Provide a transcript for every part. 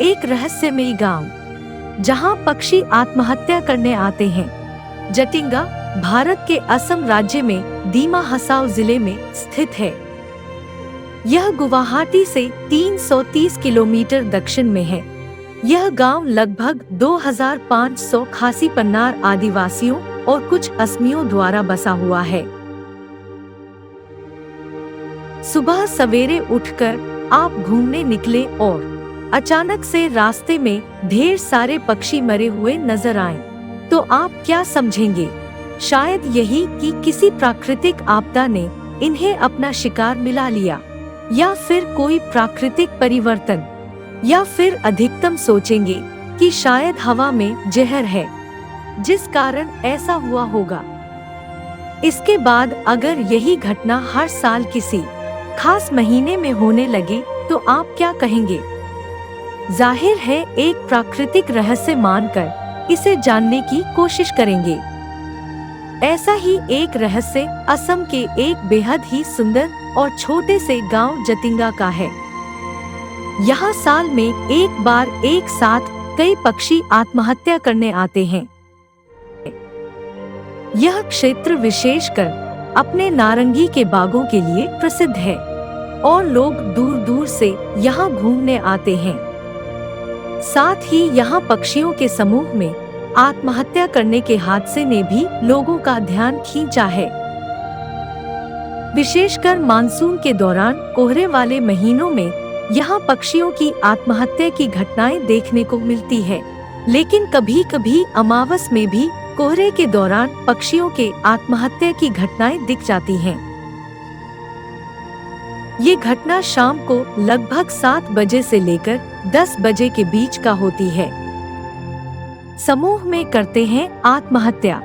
एक रहस्यमयी गांव जहां पक्षी आत्महत्या करने आते हैं। जटिंगा भारत के असम राज्य में दीमा हसाओ जिले में स्थित है। यह गुवाहाटी से 330 किलोमीटर दक्षिण में है। यह गांव लगभग 2500 खासी पन्नार आदिवासियों और कुछ असमियों द्वारा बसा हुआ है। सुबह सवेरे उठकर आप घूमने निकले और अचानक से रास्ते में ढेर सारे पक्षी मरे हुए नजर आए, तो आप क्या समझेंगे? शायद यही कि किसी प्राकृतिक आपदा ने इन्हें अपना शिकार मिला लिया, या फिर कोई प्राकृतिक परिवर्तन, या फिर अधिकतम सोचेंगे कि शायद हवा में जहर है जिस कारण ऐसा हुआ होगा। इसके बाद अगर यही घटना हर साल किसी खास महीने में होने लगे तो आप क्या कहेंगे? जाहिर है एक प्राकृतिक रहस्य मानकर इसे जानने की कोशिश करेंगे। ऐसा ही एक रहस्य असम के एक बेहद ही सुंदर और छोटे से गांव जटिंगा का है। यहाँ साल में एक बार एक साथ कई पक्षी आत्महत्या करने आते हैं। यह क्षेत्र विशेषकर अपने नारंगी के बागों के लिए प्रसिद्ध है और लोग दूर दूर से यहाँ घूमने आते हैं। साथ ही यहाँ पक्षियों के समूह में आत्महत्या करने के हादसे ने भी लोगों का ध्यान खींचा है। विशेषकर मानसून के दौरान कोहरे वाले महीनों में यहाँ पक्षियों की आत्महत्या की घटनाएं देखने को मिलती है, लेकिन कभी कभी अमावस में भी कोहरे के दौरान पक्षियों के आत्महत्या की घटनाएं दिख जाती हैं। ये घटना शाम को लगभग 7 बजे से लेकर 10 बजे के बीच का होती है। समूह में करते हैं आत्महत्या।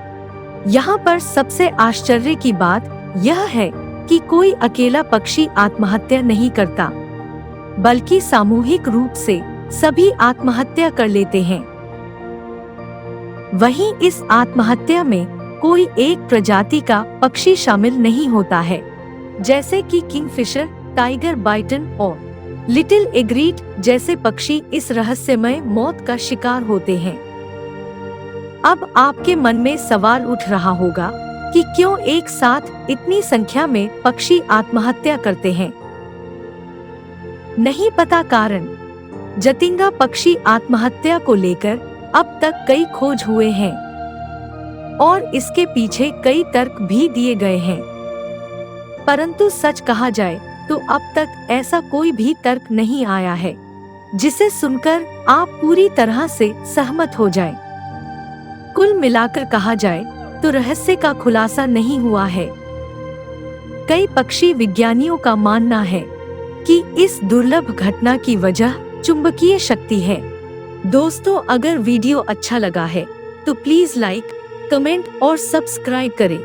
यहाँ पर सबसे आश्चर्य की बात यह है कि कोई अकेला पक्षी आत्महत्या नहीं करता, बल्कि सामूहिक रूप से सभी आत्महत्या कर लेते हैं। वहीं इस आत्महत्या में कोई एक प्रजाति का पक्षी शामिल नहीं होता है, जैसे कि किंगफिशर, टाइगर बाइटन और लिटिल एग्रीट जैसे पक्षी इस रहस्यमय मौत का शिकार होते हैं। अब आपके मन में सवाल उठ रहा होगा कि क्यों एक साथ इतनी संख्या में पक्षी आत्महत्या करते हैं? नहीं पता कारण। जटिंगा पक्षी आत्महत्या को लेकर अब तक कई खोज हुए हैं और इसके पीछे कई तर्क भी दिए गए हैं, परंतु सच कहा जाए तो अब तक ऐसा कोई भी तर्क नहीं आया है जिसे सुनकर आप पूरी तरह से सहमत हो जाएं। कुल मिलाकर कहा जाए तो रहस्य का खुलासा नहीं हुआ है। कई पक्षी विज्ञानियों का मानना है कि इस दुर्लभ घटना की वजह चुंबकीय शक्ति है। दोस्तों, अगर वीडियो अच्छा लगा है तो प्लीज लाइक, कमेंट और सब्सक्राइब करें।